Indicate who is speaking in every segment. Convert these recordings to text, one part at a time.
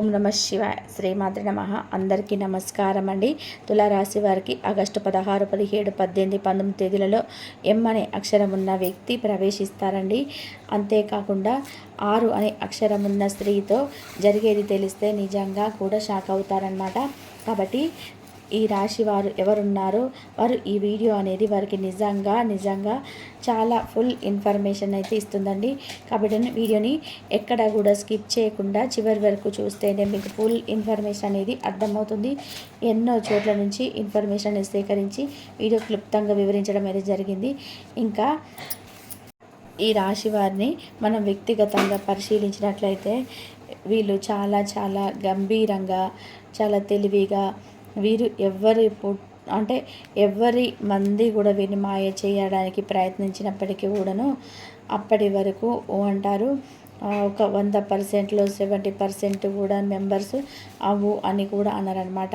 Speaker 1: ఓం నమ శివాయ. శ్రీమాత్రే నమః. అందరికీ నమస్కారం అండి. తులారాశి వారికి ఆగస్టు 16, 17, 18, 19 తేదీలలో ఎం అనే అక్షరం ఉన్న వ్యక్తి ప్రవేశిస్తారండి. అంతేకాకుండా 6 అనే అక్షరం ఉన్న స్త్రీతో జరిగేది తెలిస్తే నిజంగా కూడా షాక్ అవుతారనమాట. కాబట్టి ఈ రాశి వారు ఎవరున్నారో వారు ఈ వీడియో అనేది వారికి నిజంగా చాలా ఫుల్ ఇన్ఫర్మేషన్ అయితే ఇస్తుందండి. కాబట్టి వీడియోని ఎక్కడ కూడా స్కిప్ చేయకుండా చివరి వరకు చూస్తేనే మీకు ఫుల్ ఇన్ఫర్మేషన్ అనేది అర్థమవుతుంది. ఎన్నో చోట్ల నుంచి ఇన్ఫర్మేషన్ సేకరించి వీడియో క్లుప్తంగా వివరించడం అనేది జరిగింది. ఇంకా ఈ రాశి వారిని మనం వ్యక్తిగతంగా పరిశీలించినట్లయితే వీళ్ళు చాలా గంభీరంగా, చాలా తెలివిగా, వీరు ఎవరి మంది కూడా వీరిని మాయ చేయడానికి ప్రయత్నించినప్పటికీ కూడాను అప్పటి వరకు అంటారు ఒక 100%లో 70% కూడా మెంబర్స్ అవు అని కూడా అన్నారనమాట.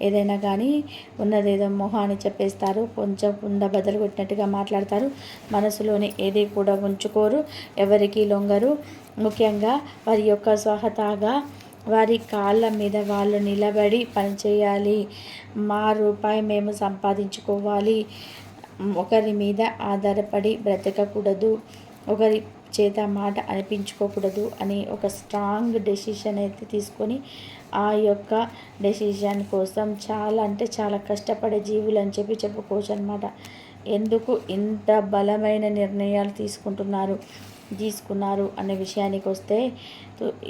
Speaker 1: ఏదైనా కానీ ఉన్నదేదో మొహాన్ని చెప్పేస్తారు, కొంచెం కుండ బద్దలు కొట్టినట్టుగా మాట్లాడతారు, మనసులోని ఏది కూడా ఉంచుకోరు, ఎవరికి లొంగరు. ముఖ్యంగా వారి యొక్క స్వహతాగా వారి కాళ్ళ మీద వాళ్ళు నిలబడి పనిచేయాలి. మా రూపాయి మేము సంపాదించుకోవాలి, ఒకరి మీద ఆధారపడి బ్రతకకూడదు, ఒకరి చేత మాట అనిపించుకోకూడదు అని ఒక స్ట్రాంగ్ డెసిషన్ అయితే తీసుకొని ఆ యొక్క డెసిషన్ కోసం చాలా కష్టపడే జీవులు అని చెప్పుకోవచ్చు అనమాట. ఎందుకు ఇంత బలమైన నిర్ణయాలు తీసుకున్నారు అనే విషయానికి వస్తే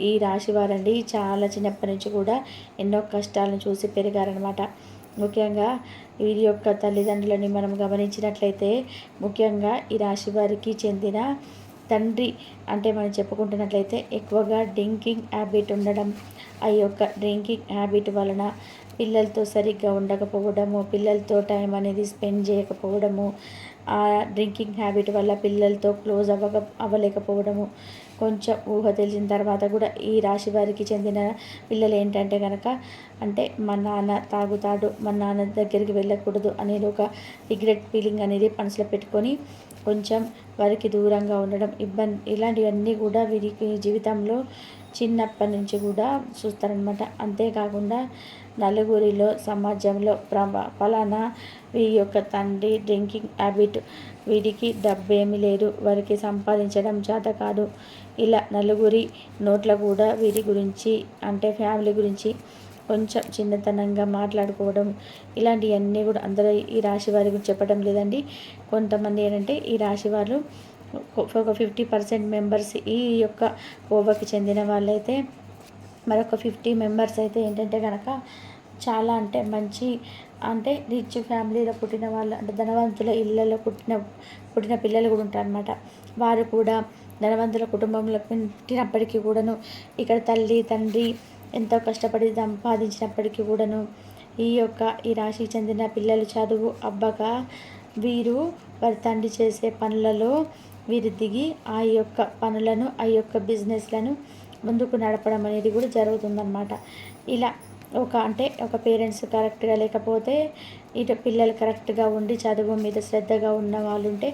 Speaker 1: ఈ రాశి వారండి చాలా చిన్నప్పటి నుంచి కూడా ఎన్నో కష్టాలను చూసి పెరిగారనమాట. ముఖ్యంగా వీరి యొక్క తల్లిదండ్రులని మనం గమనించినట్లయితే ముఖ్యంగా ఈ రాశి వారికి చెందిన తండ్రి అంటే మనం చెప్పుకుంటున్నట్లయితే ఎక్కువగా డ్రింకింగ్ హ్యాబిట్ ఉండడం, ఆ యొక్క డ్రింకింగ్ హ్యాబిట్ వలన పిల్లలతో సరిగ్గా ఉండకపోవడము, పిల్లలతో టైం అనేది స్పెండ్ చేయకపోవడము, ఆ డ్రింకింగ్ హ్యాబిట్ వల్ల పిల్లలతో క్లోజ్ అవ్వలేకపోవడము. కొంచెం ఊహ తెలిసిన తర్వాత కూడా ఈ రాశి వారికి చెందిన పిల్లలు ఏంటంటే కనుక అంటే మా నాన్న తాగుతాడు, మా నాన్న దగ్గరికి వెళ్ళకూడదు అనేది ఒక రిగ్రెట్ ఫీలింగ్ అనేది మనసులో పెట్టుకొని కొంచెం వారికి దూరంగా ఉండడం, ఇలాంటివన్నీ కూడా వీరికి జీవితంలో చిన్నప్పటి నుంచి కూడా చూస్తారనమాట. అంతేకాకుండా నలుగురిలో సమాజంలో ఫలానా వీరి యొక్క తండ్రి డ్రింకింగ్ హ్యాబిట్, వీరికి డబ్బేమీ లేదు, వారికి సంపాదించడం చేత కాదు, ఇలా నలుగురి నోట్ల కూడా వీరి గురించి అంటే ఫ్యామిలీ గురించి కొంచెం చిన్నతనంగా మాట్లాడుకోవడం, ఇలాంటివన్నీ కూడా అందరూ ఈ రాశి వారి గురించి చెప్పడం లేదండి. కొంతమంది ఏంటంటే ఈ రాశి వారు ఒక 50% మెంబర్స్ ఈ యొక్క కోవకి చెందిన వాళ్ళైతే, మరొక 50 మెంబర్స్ అయితే ఏంటంటే కనుక చాలా మంచి రిచ్ ఫ్యామిలీలో పుట్టిన వాళ్ళు, అంటే ధనవంతుల ఇళ్ళలో పుట్టిన పిల్లలు కూడా ఉంటారనమాట. వారు కూడా ధనవంతుల కుటుంబంలో పుట్టినప్పటికీ కూడాను ఇక్కడ తల్లి తండ్రి ఎంతో కష్టపడి సంపాదించినప్పటికీ కూడాను ఈ రాశికి చెందిన పిల్లలు చదువు అబ్బక వీరు వారి తండ్రి చేసే పనులలో వీరు దిగి ఆ యొక్క పనులను, ఆ యొక్క బిజినెస్లను ముందుకు నడపడం అనేది కూడా జరుగుతుందన్నమాట. ఇలా ఒక పేరెంట్స్ కరెక్ట్గా లేకపోతే ఇటు పిల్లలు కరెక్ట్గా ఉండి చదువు మీద శ్రద్ధగా ఉన్న వాళ్ళు ఉంటే,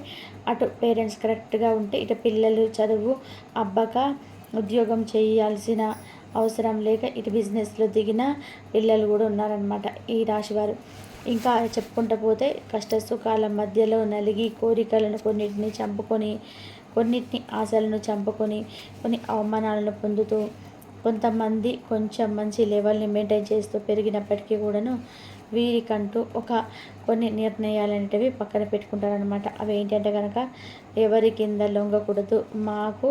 Speaker 1: అటు పేరెంట్స్ కరెక్ట్గా ఉంటే ఇటు పిల్లలు చదువు అబ్బక ఉద్యోగం చేయాల్సిన అవసరం లేక ఇటు బిజినెస్లో దిగిన పిల్లలు కూడా ఉన్నారనమాట ఈ రాశివారు. ఇంకా చెప్పుకుంటూ పోతే కష్ట సుఖాల మధ్యలో నలిగి కొన్నిటిని ఆశలను చంపుకొని కొన్ని అవమానాలను పొందుతూ కొంతమంది కొంచెం మంచి లెవెల్ని మెయింటైన్ చేస్తూ పెరిగినప్పటికీ కూడాను వీరికంటూ కొన్ని నిర్ణయాలు అనేటివి పక్కన పెట్టుకుంటారనమాట. అవి ఏంటంటే కనుక ఎవరి కింద లొంగకూడదు, మాకు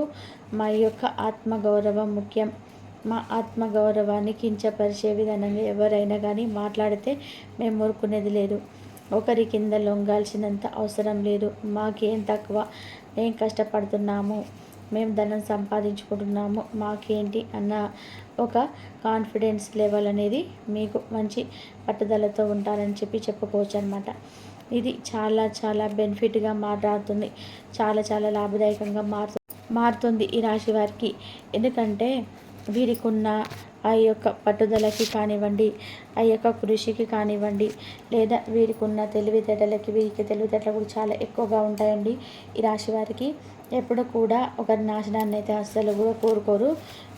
Speaker 1: మా యొక్క ఆత్మగౌరవం ముఖ్యం, మా ఆత్మగౌరవాన్ని కించపరిచే విధానంగా ఎవరైనా కానీ మాట్లాడితే మేము ఊరుకునేది లేదు, ఒకరి కింద లొంగాల్సినంత అవసరం లేదు, మాకేం తక్కువ, మేము కష్టపడుతున్నాము, మేము ధనం సంపాదించుకుంటున్నాము, మాకేంటి అన్న ఒక కాన్ఫిడెన్స్ లెవెల్ అనేది మీకు మంచి పట్టుదలతో ఉంటారని చెప్పుకోవచ్చు అనమాట. ఇది చాలా బెనిఫిట్గా మాట్లాడుతుంది, చాలా లాభదాయకంగా మారుతుంది ఈ రాశి వారికి. ఎందుకంటే వీరికున్న ఆ యొక్క పట్టుదలకి కానివ్వండి, ఆ యొక్క కృషికి కానివ్వండి, లేదా వీరికున్న తెలివితేటలకి, వీరికి తెలివితేటలు కూడా చాలా ఎక్కువగా ఉంటాయండి. ఈ రాశి వారికి ఎప్పుడు కూడా ఒకరి నాశనాన్ని అయితే అస్సలు కూడా కోరుకోరు.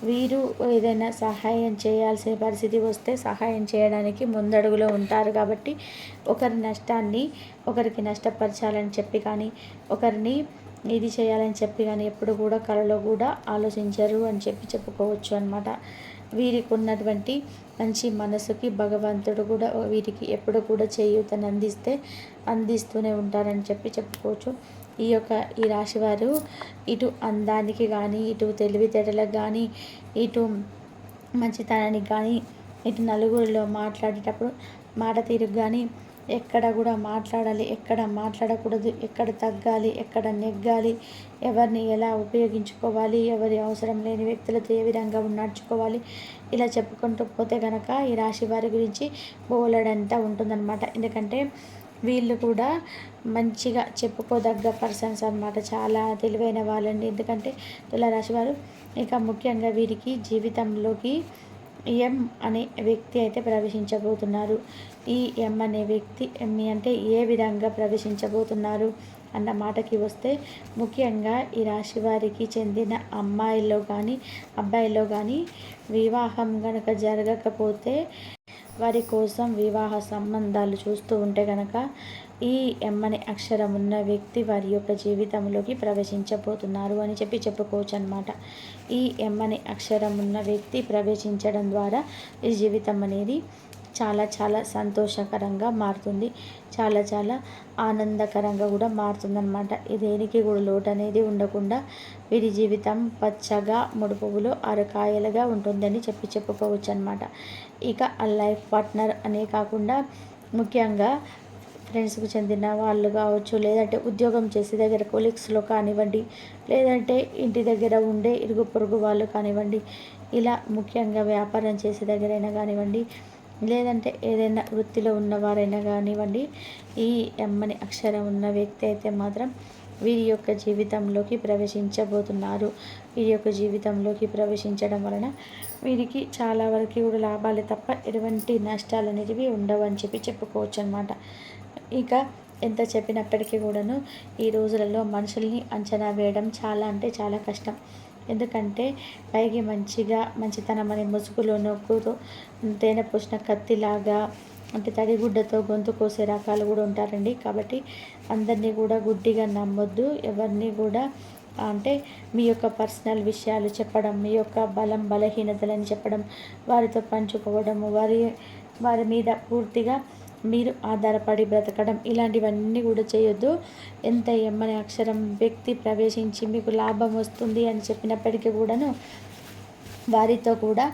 Speaker 1: వీరు ఏదైనా సహాయం చేయాల్సిన పరిస్థితి వస్తే సహాయం చేయడానికి ముందడుగులో ఉంటారు. కాబట్టి ఒకరి నష్టాన్ని ఒకరికి నష్టపరచాలని చెప్పి కానీ, ఒకరిని ఇది చేయాలని చెప్పి కానీ ఎప్పుడు కూడా కలలో కూడా ఆలోచించరు అని చెప్పుకోవచ్చు అనమాట. వీరికి ఉన్నటువంటి మంచి మనసుకి భగవంతుడు కూడా వీరికి ఎప్పుడు కూడా చేయూతను అందిస్తూనే ఉంటారని చెప్పుకోవచ్చు. ఈ రాశివారు ఇటు అందానికి కానీ, ఇటు తెలివితేటలకు కానీ, ఇటు మంచితనానికి కానీ, ఇటు నలుగురిలో మాట్లాడేటప్పుడు మాట తీరుకు కానీ ఎక్కడ కూడా మాట్లాడాలి, ఎక్కడ మాట్లాడకూడదు, ఎక్కడ తగ్గాలి, ఎక్కడ నెగ్గాలి, ఎవరిని ఎలా ఉపయోగించుకోవాలి, ఎవరి అవసరం లేని వ్యక్తులతో ఏ విధంగా నడుచుకోవాలి, ఇలా చెప్పుకుంటూ పోతే కనుక ఈ రాశి వారి గురించి బోలెడంతా ఉంటుందన్నమాట. ఎందుకంటే వీళ్ళు కూడా మంచిగా చెప్పుకోదగ్గ పర్సన్స్ అనమాట. చాలా తెలివైన వాళ్ళండి. ఎందుకంటే తులారాశి వారు ఇక ముఖ్యంగా వీరికి జీవితంలోకి ఎం అనే వ్యక్తి అయితే ప్రవేశించబోతున్నారు. ఈ ఎం అనే వ్యక్తి అంటే ఏ విధంగా ప్రవేశించబోతున్నారు అన్న మాటకి వస్తే, ముఖ్యంగా ఈ రాశి వారికి చెందిన అమ్మాయిల్లో కానీ అబ్బాయిల్లో కానీ వివాహం కనుక జరగకపోతే, వారి కోసం వివాహ సంబంధాలు చూస్తూ ఉంటే కనుక ఈ ఎం అనే అక్షరం ఉన్న వ్యక్తి వారి యొక్క జీవితంలోకి ప్రవేశించబోతున్నారు అని చెప్పుకోవచ్చు అనమాట. ఈ ఎం అనే అక్షరం ఉన్న వ్యక్తి ప్రవేశించడం ద్వారా ఈ జీవితం అనేది చాలా చాలా సంతోషకరంగా మారుతుంది. చాలా చాలా ఆనందకరంగా కూడా మారుతుందన్నమాట. దేనికి కూడా లోటు అనేది ఉండకుండా వీరి జీవితం పచ్చగా ముడుపువులు అరకాయలుగా ఉంటుందని చెప్పుకోవచ్చు అనమాట. ఇక ఆ లైఫ్ పార్ట్నర్ అనే కాకుండా ముఖ్యంగా ఫ్రెండ్స్కి చెందిన వాళ్ళు కావచ్చు, లేదంటే ఉద్యోగం చేసే దగ్గర కొలీగ్స్లో కానివ్వండి, లేదంటే ఇంటి దగ్గర ఉండే ఇరుగు పొరుగు వాళ్ళు కానివ్వండి, ఇలా ముఖ్యంగా వ్యాపారం చేసే దగ్గరైనా కానివ్వండి, లేదంటే ఏదైనా వృత్తిలో ఉన్నవారైనా కానివ్వండి, ఈ ఎమ్మని అక్షరం ఉన్న వ్యక్తి అయితే మాత్రం వీరి యొక్క జీవితంలోకి ప్రవేశించబోతున్నారు. వీరి యొక్క జీవితంలోకి ప్రవేశించడం వలన వీరికి చాలా వరకు కూడా లాభాలే తప్ప ఎటువంటి నష్టాలు అనేటివి ఉండవు అని చెప్పుకోవచ్చు అనమాట. ఇక ఎంత చెప్పినప్పటికీ కూడాను ఈ రోజులలో మనుషుల్ని అంచనా వేయడం చాలా అంటే చాలా కష్టం. ఎందుకంటే పైకి మంచితనం అనే ముసుగులో నొక్కుతూ తేనె పూసిన కత్తిలాగా, అంటే తడిగుడ్డతో గొంతు కోసే రకాలు కూడా ఉంటారండి. కాబట్టి అందరినీ కూడా గుడ్డిగా నమ్మొద్దు. ఎవరిని కూడా అంటే మీ యొక్క పర్సనల్ విషయాలు చెప్పడం, మీ యొక్క బలహీనతలని చెప్పడం, వారితో పంచుకోవడము, వారి మీద పూర్తిగా మీరు ఆధారపడి బ్రతకడం, ఇలాంటివన్నీ కూడా చేయొద్దు. ఎంత ఎమ్మని అక్షరం వ్యక్తి ప్రవేశించి మీకు లాభం వస్తుంది అని చెప్పినప్పటికీ కూడాను వారితో కూడా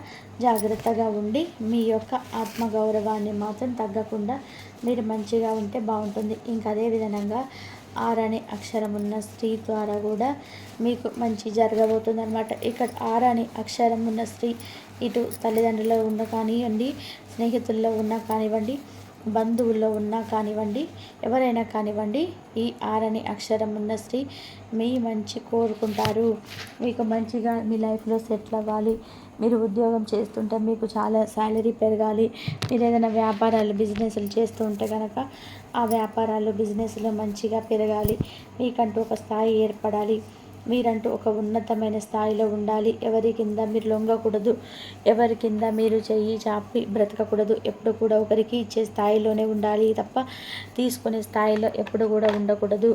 Speaker 1: జాగ్రత్తగా ఉండి మీ యొక్క ఆత్మగౌరవాన్ని మాత్రం తగ్గకుండా మీరు మంచిగా ఉంటే బాగుంటుంది. ఇంకా అదే విధంగా ఆర్ అనే అక్షరం ఉన్న స్త్రీ ద్వారా కూడా మీకు మంచి జరగబోతుంది అనమాట. ఇక్కడ ఆర్ అనే అక్షరం ఉన్న స్త్రీ ఇటు తల్లిదండ్రుల్లో ఉన్న కానివ్వండి, స్నేహితుల్లో ఉన్నా కానివ్వండి, బంధువుల్లో ఉన్నా కానివ్వండి, ఎవరైనా కానివ్వండి, ఈ ఆర్ అనే అక్షరం ఉన్న స్త్రీ మీ మంచి కోరుకుంటారు. మీకు మంచిగా మీ లైఫ్లో సెటిల్ అవ్వాలి. మీరు ఉద్యోగం చేస్తుంటే మీకు చాలా శాలరీ పెరగాలి. మీరు ఏదైనా వ్యాపారాలు బిజినెస్లు చేస్తూ ఉంటే కనుక ఆ వ్యాపారాలు బిజినెస్లు మంచిగా పెరగాలి. మీకంటూ ఒక స్థాయి ఏర్పడాలి. మీరంటూ ఒక ఉన్నతమైన స్థాయిలో ఉండాలి. ఎవరి కింద మీరు లొంగకూడదు. ఎవరి కింద మీరు చెయ్యి చాపి బ్రతకకూడదు. ఎప్పుడు కూడా ఒకరికి ఇచ్చే స్థాయిలోనే ఉండాలి తప్ప తీసుకునే స్థాయిలో ఎప్పుడు కూడా ఉండకూడదు.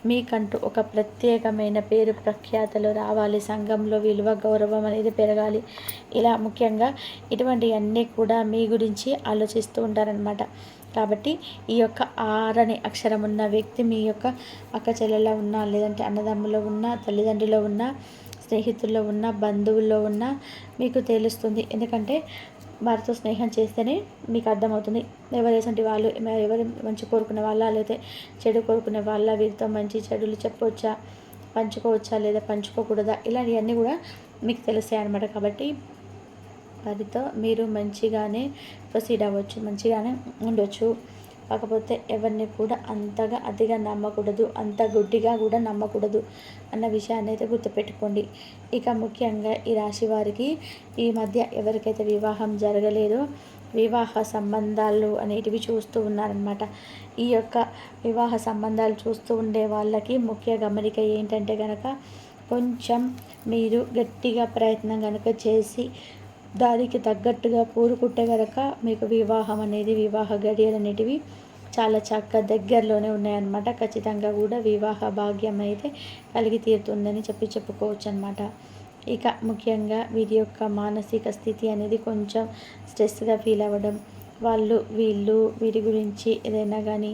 Speaker 1: మీకంటూ ఒక ప్రత్యేకమైన పేరు ప్రఖ్యాతలు రావాలి. సంఘంలో విలువ గౌరవం అనేది పెరగాలి. ఇలా ముఖ్యంగా ఇటువంటివన్నీ కూడా మీ గురించి ఆలోచిస్తూ ఉంటారనమాట. కాబట్టి ఈ యొక్క ఆర్ అనే అక్షరం ఉన్న వ్యక్తి మీ యొక్క అక్క చెల్లెల్లో ఉన్న, లేదంటే అన్నదమ్ములో ఉన్న, తల్లిదండ్రుల్లో ఉన్న, స్నేహితుల్లో ఉన్న, బంధువుల్లో ఉన్న మీకు తెలుస్తుంది. ఎందుకంటే వారితో స్నేహం చేస్తేనే మీకు అర్థమవుతుంది ఎవరేసంటి వాళ్ళు, ఎవరు మంచి కోరుకునే వాళ్ళ, లేకపోతే చెడు కోరుకునే వాళ్ళ, వీరితో మంచి చెడులు చెప్పవచ్చా, పంచుకోవచ్చా లేదా పంచుకోకూడదా, ఇలాంటివన్నీ కూడా మీకు తెలుస్తాయి అన్నమాట. కాబట్టి వారితో మీరు మంచిగానే ప్రొసీడ్ అవ్వచ్చు, మంచిగానే ఉండొచ్చు. కాకపోతే ఎవరిని కూడా అంతగా అతిగా నమ్మకూడదు, అంత గుడ్డిగా కూడా నమ్మకూడదు అన్న విషయాన్ని అయితే గుర్తుపెట్టుకోండి. ఇక ముఖ్యంగా ఈ రాశి వారికి ఈ మధ్య ఎవరికైతే వివాహం జరగలేదో వివాహ సంబంధాలు అనేటివి చూస్తూ ఉన్నారనమాట. ఈ యొక్క వివాహ సంబంధాలు చూస్తూ ఉండే వాళ్ళకి ముఖ్య గమనిక ఏంటంటే కనుక, కొంచెం మీరు గట్టిగా ప్రయత్నం కనుక చేసి దానికి తగ్గట్టుగా పూరుకుంటే కనుక మీకు వివాహం అనేది, వివాహ గడియలు అనేటివి చాలా చక్కగా దగ్గరలోనే ఉన్నాయన్నమాట. ఖచ్చితంగా కూడా వివాహ భాగ్యం అయితే కలిగి తీరుతుందని చెప్పుకోవచ్చు అనమాట. ఇక ముఖ్యంగా వీరి యొక్క మానసిక స్థితి అనేది కొంచెం స్ట్రెస్గా ఫీల్ అవ్వడం, వీళ్ళు వీరి గురించి ఏదైనా కానీ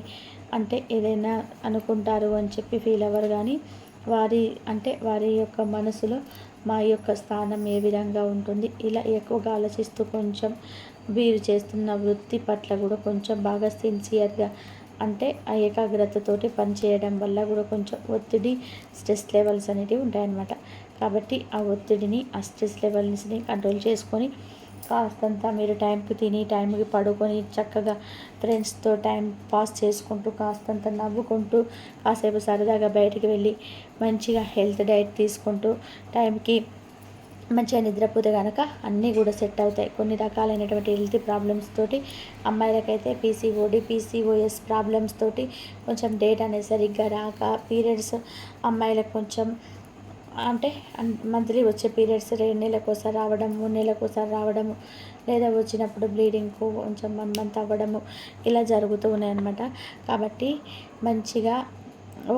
Speaker 1: అంటే ఏదైనా అనుకుంటారు అని చెప్పి ఫీల్ అవ్వరు, కానీ వారి యొక్క మనసులో మా యొక్క స్థానం ఏ విధంగా ఉంటుంది ఇలా ఎక్కువగా ఆలోచిస్తూ కొంచెం వీరు చేస్తున్న వృత్తి పట్ల కూడా కొంచెం బాగా సిన్సియర్గా అంటే ఆ ఏకాగ్రతతోటి పనిచేయడం వల్ల కూడా కొంచెం ఒత్తిడి, స్ట్రెస్ లెవెల్స్ అనేటివి ఉంటాయన్నమాట. కాబట్టి ఆ ఒత్తిడిని, ఆ స్ట్రెస్ లెవెల్స్ని కంట్రోల్ చేసుకొని కాస్తంత మీరు టైంకి తిని టైంకి పడుకొని చక్కగా ఫ్రెండ్స్తో టైం పాస్ చేసుకుంటూ కాస్తంత నవ్వుకుంటూ కాసేపు సరదాగా బయటికి వెళ్ళి మంచిగా హెల్త్ డైట్ తీసుకుంటూ టైంకి మంచిగా నిద్రపోతే కనుక అన్నీ కూడా సెట్ అవుతాయి. కొన్ని రకాలైనటువంటి హెల్త్ ప్రాబ్లమ్స్ తోటి అమ్మాయిలకైతే పీసీఓఎస్ ప్రాబ్లమ్స్ తోటి కొంచెం డేట్ అనేది సరిగ్గా రాక, పీరియడ్స్ అమ్మాయిలకు కొంచెం అంటే మంత్లీ వచ్చే పీరియడ్స్ 2 నెలలకోసారి రావడం, 3 నెలలకోసారి రావడము, లేదా వచ్చినప్పుడు బ్లీడింగ్కు కొంచెం 1 మంత్ అవ్వడము ఇలా జరుగుతూ ఉన్నాయన్నమాట. కాబట్టి మంచిగా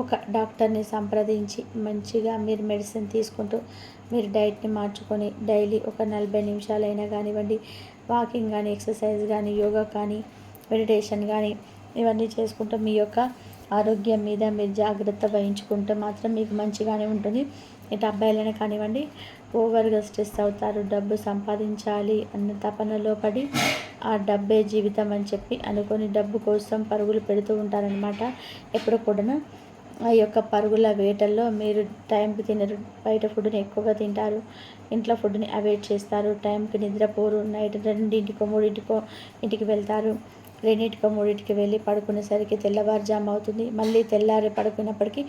Speaker 1: ఒక డాక్టర్ని సంప్రదించి మంచిగా మీరు మెడిసిన్ తీసుకుంటూ మీరు డైట్ని మార్చుకొని డైలీ ఒక 40 నిమిషాలైనా కానివ్వండి, వాకింగ్ కానీ, ఎక్సర్సైజ్ కానీ, యోగా కానీ, మెడిటేషన్ కానీ ఇవన్నీ చేసుకుంటూ మీ యొక్క ఆరోగ్యం మీద మీరు జాగ్రత్త వహించుకుంటే మాత్రం మీకు మంచిగానే ఉంటుంది. ఇటు అబ్బాయిలైనా కానివ్వండి, ఓవర్గా స్ట్రెస్ అవుతారు, డబ్బు సంపాదించాలి అన్న తపనలో పడి ఆ డబ్బే జీవితం అని చెప్పి అనుకొని డబ్బు కోసం పరుగులు పెడుతూ ఉంటారనమాట. ఎప్పుడు కూడా ఆ యొక్క పరుగుల వేటల్లో మీరు టైంకి తినరు, బయట ఫుడ్ని ఎక్కువగా తింటారు, ఇంట్లో ఫుడ్ని అవాయిడ్ చేస్తారు, టైంకి నిద్రపోరు, నైట్ 2 3 ఇంటికి వెళ్తారు, 2 3 వెళ్ళి పడుకునేసరికి తెల్లవారుజాము అవుతుంది. మళ్ళీ తెల్లారి పడుకున్నప్పటికీ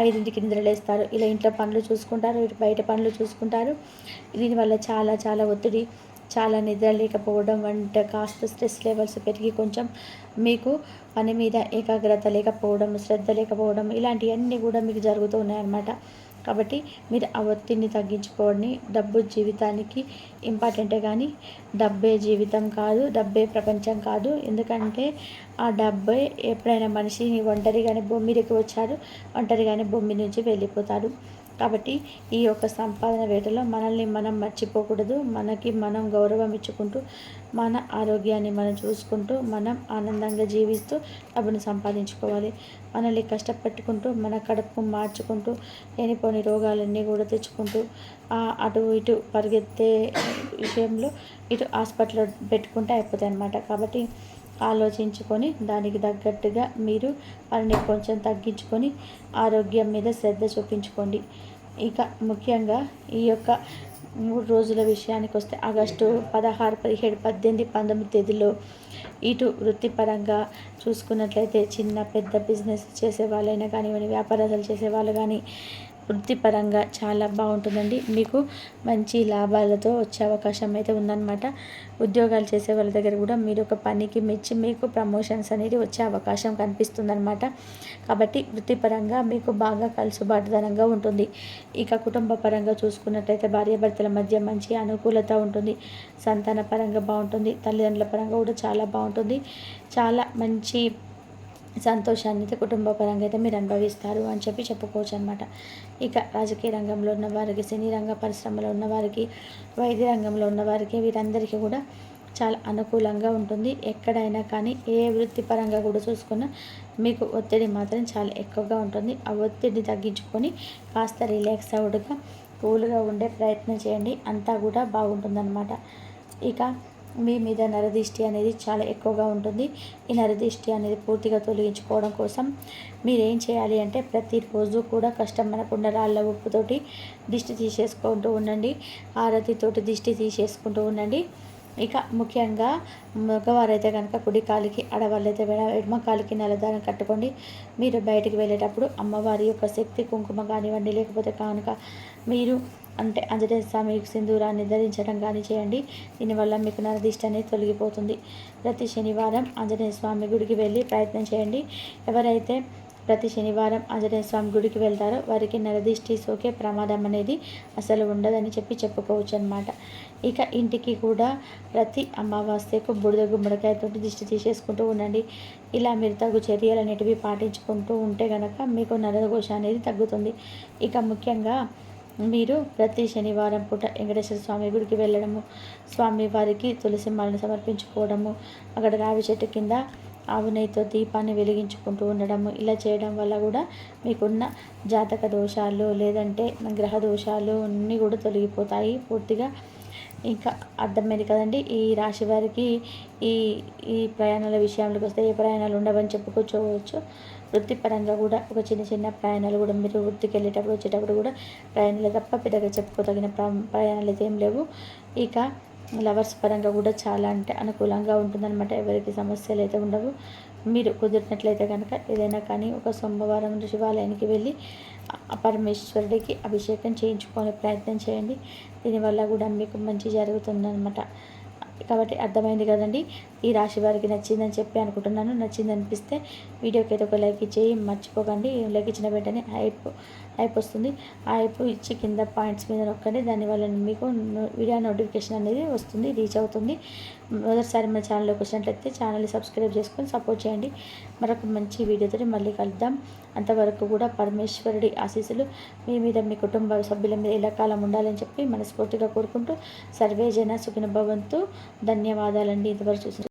Speaker 1: 5 నిద్రలేస్తారు. ఇలా ఇంట్లో పనులు చూసుకుంటారు, ఇటు బయట పనులు చూసుకుంటారు. దీనివల్ల చాలా చాలా ఒత్తిడి, చాలా నిద్ర లేకపోవడం వంట కాస్త స్ట్రెస్ లెవెల్స్ పెరిగి కొంచెం మీకు పని మీద ఏకాగ్రత లేకపోవడం, శ్రద్ధ లేకపోవడం ఇలాంటివన్నీ కూడా మీకు జరుగుతూ ఉన్నాయన్నమాట. కాబట్టి మీరు ఆ ఒత్తిడిని తగ్గించుకోండి. డబ్బు జీవితానికి ఇంపార్టెంటే కానీ డబ్బే జీవితం కాదు, డబ్బే ప్రపంచం కాదు. ఎందుకంటే ఆ డబ్బే ఎప్పుడైనా మనిషిని ఒంటరిగానే భూమి మీదకి వచ్చారు, ఒంటరిగానే భూమి నుంచి వెళ్ళిపోతారు. కాబట్టి ఈ యొక్క సంపాదన వేటలో మనల్ని మనం మర్చిపోకూడదు. మనకి మనం గౌరవం ఇచ్చుకుంటూ, మన ఆరోగ్యాన్ని మనం చూసుకుంటూ, మనం ఆనందంగా జీవిస్తూ డబ్బును సంపాదించుకోవాలి. మనల్ని కష్టపెట్టుకుంటూ, మన కడుపు మార్చుకుంటూ, లేనిపోని రోగాలన్నీ కూడా తెచ్చుకుంటూ అటు ఇటు పరిగెత్తే విషయంలో ఇటు హాస్పిటల్లో పెట్టుకుంటే అయిపోతాయి అన్నమాట. కాబట్టి ఆలోచించుకొని దానికి తగ్గట్టుగా మీరు వారిని కొంచెం తగ్గించుకొని ఆరోగ్యం మీద శ్రద్ధ చూపించుకోండి. ఇక ముఖ్యంగా ఈ యొక్క 3 రోజుల విషయానికి వస్తే ఆగస్టు 16, 17, 18, 19 తేదీలో ఇటు వృత్తిపరంగా చూసుకున్నట్లయితే చిన్న పెద్ద బిజినెస్ చేసే వాళ్ళైనా కానివ్వండి, వ్యాపారాలు చేసేవాళ్ళు కానీ వృత్తిపరంగా చాలా బాగుంటుందండి. మీకు మంచి లాభాలతో వచ్చే అవకాశం అయితే ఉందన్నమాట. ఉద్యోగాలు చేసే వాళ్ళ దగ్గర కూడా మీరు ఒక పనికి మెచ్చి మీకు ప్రమోషన్స్ అనేది వచ్చే అవకాశం కనిపిస్తుందన్నమాట. కాబట్టి వృత్తిపరంగా మీకు బాగా కలుసుబాటుదనంగా ఉంటుంది. ఇక కుటుంబ పరంగా చూసుకున్నట్లయితే భార్యాభర్తల మధ్య మంచి అనుకూలత ఉంటుంది. సంతాన పరంగా బాగుంటుంది. తల్లిదండ్రుల పరంగా కూడా చాలా బాగుంటుంది. చాలా మంచి సంతోషాన్ని అయితే కుటుంబ పరంగా అయితే మీరు అనుభవిస్తారు అని చెప్పి చెప్పుకోవచ్చు అనమాట. ఇక రాజకీయ రంగంలో ఉన్నవారికి, సినీ రంగ పరిశ్రమలో ఉన్నవారికి, వైద్య రంగంలో ఉన్నవారికి వీరందరికీ కూడా చాలా అనుకూలంగా ఉంటుంది. ఎక్కడైనా కానీ ఏ వృత్తిపరంగా కూడా చూసుకున్నా మీకు ఒత్తిడి మాత్రం చాలా ఎక్కువగా ఉంటుంది. ఆ ఒత్తిడిని తగ్గించుకొని కాస్త రిలాక్స్ అవుడుగా కూల్గా ఉండే ప్రయత్నం చేయండి. అంతా కూడా బాగుంటుందన్నమాట. ఇక మీ మీద నరదిష్టి అనేది చాలా ఎక్కువగా ఉంటుంది. ఈ నరదిష్టి అనేది పూర్తిగా తొలగించుకోవడం కోసం మీరేం చేయాలి అంటే ప్రతిరోజు కూడా కష్టం మనకుండా రాళ్ళ ఉప్పుతోటి దిష్టి తీసేసుకుంటూ ఉండండి. హారతితోటి దిష్టి తీసేసుకుంటూ ఉండండి. ఇక ముఖ్యంగా మగవారైతే కనుక కుడి కాలికి, ఆడవాళ్ళైతే ఎడమ కాలికి నల్లదారం కట్టుకోండి. మీరు బయటికి వెళ్ళేటప్పుడు అమ్మవారి యొక్క శక్తి కుంకుమ కానివ్వండి, లేకపోతే కనుక మీరు అంటే ఆంజనేయ స్వామి సింధూరాన్ని ధరించడం కానీ చేయండి. దీనివల్ల మీకు నరదిష్టి అనేది తొలగిపోతుంది. ప్రతి శనివారం ఆంజనేయ స్వామి గుడికి వెళ్ళి ప్రయత్నం చేయండి. ఎవరైతే ప్రతి శనివారం ఆంజనేయ స్వామి గుడికి వెళ్తారో వారికి నరదిష్టి సోకే ప్రమాదం అనేది అసలు ఉండదని చెప్పుకోవచ్చు అనమాట. ఇక ఇంటికి కూడా ప్రతి అమావాస్యకు బుడిద గుమ్మడికాయతో దిష్టి తీసేసుకుంటూ ఉండండి. ఇలా మీరు తగు చర్యలు అనేటివి పాటించుకుంటూ ఉంటే కనుక మీకు నరఘోష అనేది తగ్గుతుంది. ఇక ముఖ్యంగా మీరు ప్రతి శనివారం పూట వెంకటేశ్వర స్వామి గుడికి వెళ్ళడము, స్వామివారికి తులసి మాలను సమర్పించుకోవడము, అక్కడ రావి చెట్టు కింద ఆవు నెయ్యితో దీపాన్ని వెలిగించుకుంటూ ఉండడము, ఇలా చేయడం వల్ల కూడా మీకున్న జాతక దోషాలు లేదంటే గ్రహ దోషాలు అన్నీ కూడా తొలగిపోతాయి పూర్తిగా. ఇంకా అర్థమైంది కదండి. ఈ రాశి వారికి ఈ ఈ ప్రయాణాల విషయంలోకి వస్తే ఏ ప్రయాణాలు ఉండవని చెప్పుకోవచ్చు. వృత్తిపరంగా కూడా ఒక చిన్న చిన్న ప్రయాణాలు కూడా మీరు వృత్తికి వెళ్ళేటప్పుడు వచ్చేటప్పుడు కూడా ప్రయాణాలు తప్ప పెద్దగా చెప్పుకోదగిన ప్రయాణాలు అయితే ఏం లేవు. ఇక లవర్స్ పరంగా కూడా చాలా అంటే అనుకూలంగా ఉంటుందన్నమాట. ఎవరికి సమస్యలు అయితే ఉండవు. మీరు కుదిరినట్లయితే కనుక ఏదైనా కానీ ఒక సోమవారం శివాలయానికి వెళ్ళి పరమేశ్వరుడికి అభిషేకం చేయించుకునే ప్రయత్నం చేయండి. దీనివల్ల కూడా మీకు మంచి జరుగుతుందన్నమాట. కాబట్టి అర్థమైంది కదండి. ఈ రాశి వారికి నచ్చిందని చెప్పి అనుకుంటున్నాను. నచ్చింది అనిపిస్తే వీడియోకి అయితే ఒక లైక్ ఇచ్చేయి మర్చిపోకండి. లైక్ ఇచ్చిన వెంటనే హైప్ వస్తుంది. ఆ హైప్ ఇచ్చి కింద పాయింట్స్ మీద నొక్కండి. దానివల్ల మీకు వీడియో నోటిఫికేషన్ అనేది వస్తుంది, రీచ్ అవుతుంది. మొదటిసారి మన ఛానల్లోకి వచ్చినట్లయితే ఛానల్ని సబ్స్క్రైబ్ చేసుకొని సపోర్ట్ చేయండి. మరొక మంచి వీడియోతో మళ్ళీ కలుద్దాం. అంతవరకు కూడా పరమేశ్వరుడి ఆశీస్సులు మీ మీద, మీ కుటుంబ సభ్యుల మీద ఎల్లకాలం ఉండాలని చెప్పి మనస్ఫూర్తిగా కోరుకుంటూ సర్వే జన సుఖిన భవంతు. ధన్యవాదాలండి ఇంతవరకు చూసి